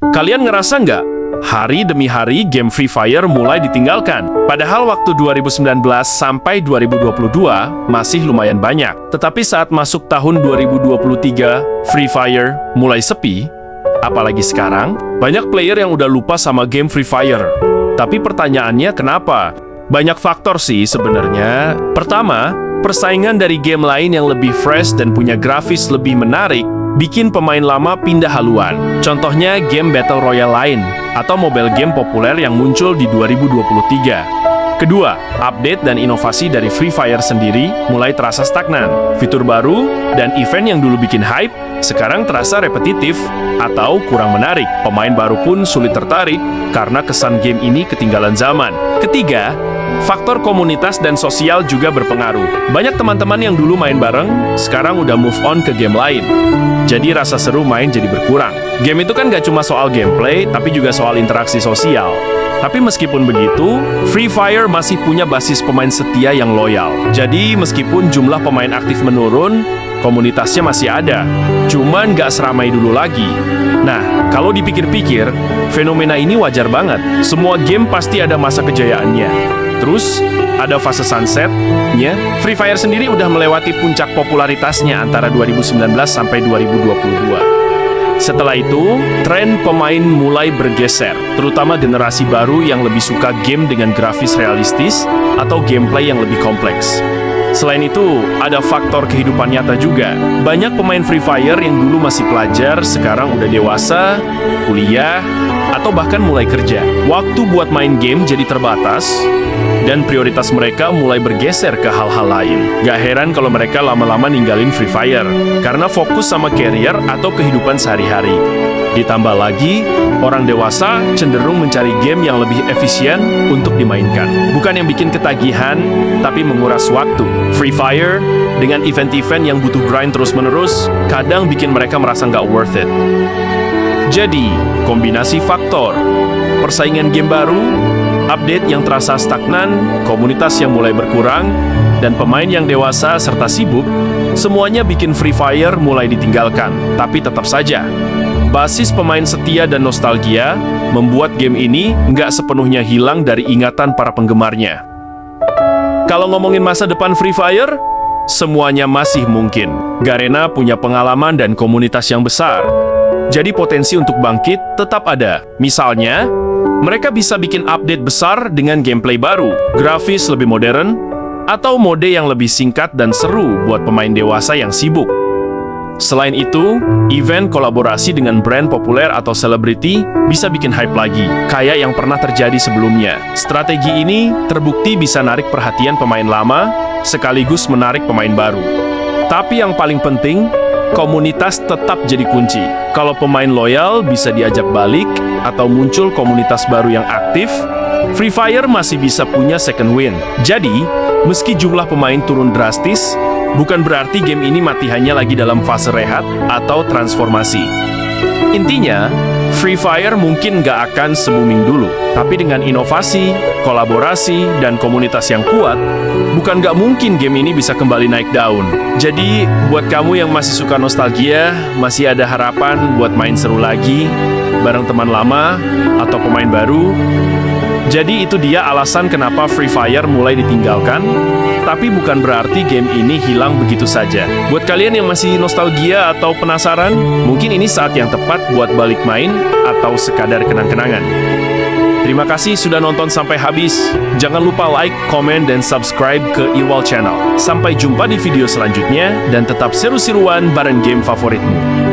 Kalian ngerasa nggak? Hari demi hari game Free Fire mulai ditinggalkan. Padahal waktu 2019 sampai 2022 masih lumayan banyak. Tetapi saat masuk tahun 2023, Free Fire mulai sepi. Apalagi sekarang, banyak player yang udah lupa sama game Free Fire. Tapi pertanyaannya kenapa? Banyak faktor sih sebenarnya. Pertama, persaingan dari game lain yang lebih fresh dan punya grafis lebih menarik bikin pemain lama pindah haluan. Contohnya game Battle Royale lain atau mobile game populer yang muncul di 2023. Kedua, update dan inovasi dari Free Fire sendiri mulai terasa stagnan. Fitur baru dan event yang dulu bikin hype sekarang terasa repetitif atau kurang menarik. Pemain baru pun sulit tertarik karena kesan game ini ketinggalan zaman. Ketiga, faktor komunitas dan sosial juga berpengaruh. Banyak teman-teman yang dulu main bareng, sekarang udah move on ke game lain. Jadi rasa seru main jadi berkurang. Game itu kan gak cuma soal gameplay, tapi juga soal interaksi sosial. Tapi meskipun begitu, Free Fire masih punya basis pemain setia yang loyal. Jadi meskipun jumlah pemain aktif menurun, komunitasnya masih ada. Cuman gak seramai dulu lagi. Nah, kalau dipikir-pikir, fenomena ini wajar banget. Semua game pasti ada masa kejayaannya. Terus, ada fase sunset-nya. Free Fire sendiri udah melewati puncak popularitasnya antara 2019 sampai 2022. Setelah itu, tren pemain mulai bergeser, terutama generasi baru yang lebih suka game dengan grafis realistis atau gameplay yang lebih kompleks. Selain itu, ada faktor kehidupan nyata juga. Banyak pemain Free Fire yang dulu masih pelajar, sekarang udah dewasa, kuliah, atau bahkan mulai kerja. Waktu buat main game jadi terbatas, dan prioritas mereka mulai bergeser ke hal-hal lain. Gak heran kalau mereka lama-lama ninggalin Free Fire, karena fokus sama career atau kehidupan sehari-hari. Ditambah lagi, orang dewasa cenderung mencari game yang lebih efisien untuk dimainkan. Bukan yang bikin ketagihan, tapi menguras waktu. Free Fire, dengan event-event yang butuh grind terus-menerus, kadang bikin mereka merasa nggak worth it. Jadi, kombinasi faktor, persaingan game baru, update yang terasa stagnan, komunitas yang mulai berkurang, dan pemain yang dewasa serta sibuk, semuanya bikin Free Fire mulai ditinggalkan. Tapi tetap saja, basis pemain setia dan nostalgia membuat game ini nggak sepenuhnya hilang dari ingatan para penggemarnya. Kalau ngomongin masa depan Free Fire, semuanya masih mungkin. Garena punya pengalaman dan komunitas yang besar. Jadi potensi untuk bangkit tetap ada. Misalnya, mereka bisa bikin update besar dengan gameplay baru, grafis lebih modern, atau mode yang lebih singkat dan seru buat pemain dewasa yang sibuk. Selain itu, event kolaborasi dengan brand populer atau selebriti bisa bikin hype lagi, kayak yang pernah terjadi sebelumnya. Strategi ini terbukti bisa narik perhatian pemain lama, sekaligus menarik pemain baru. Tapi yang paling penting, komunitas tetap jadi kunci. Kalau pemain loyal bisa diajak balik atau muncul komunitas baru yang aktif, Free Fire masih bisa punya second win. Jadi, meski jumlah pemain turun drastis, bukan berarti game ini mati hanya lagi dalam fase rehat atau transformasi. Intinya, Free Fire mungkin nggak akan se-booming dulu, tapi dengan inovasi, kolaborasi, dan komunitas yang kuat, bukan nggak mungkin game ini bisa kembali naik daun. Jadi, buat kamu yang masih suka nostalgia, masih ada harapan buat main seru lagi, bareng teman lama, atau pemain baru. Jadi itu dia alasan kenapa Free Fire mulai ditinggalkan, tapi bukan berarti game ini hilang begitu saja. Buat kalian yang masih nostalgia atau penasaran, mungkin ini saat yang tepat buat balik main atau sekadar kenang-kenangan. Terima kasih sudah nonton sampai habis. Jangan lupa like, komen, dan subscribe ke Iwal Channel. Sampai jumpa di video selanjutnya, dan tetap seru-seruan bareng game favoritmu.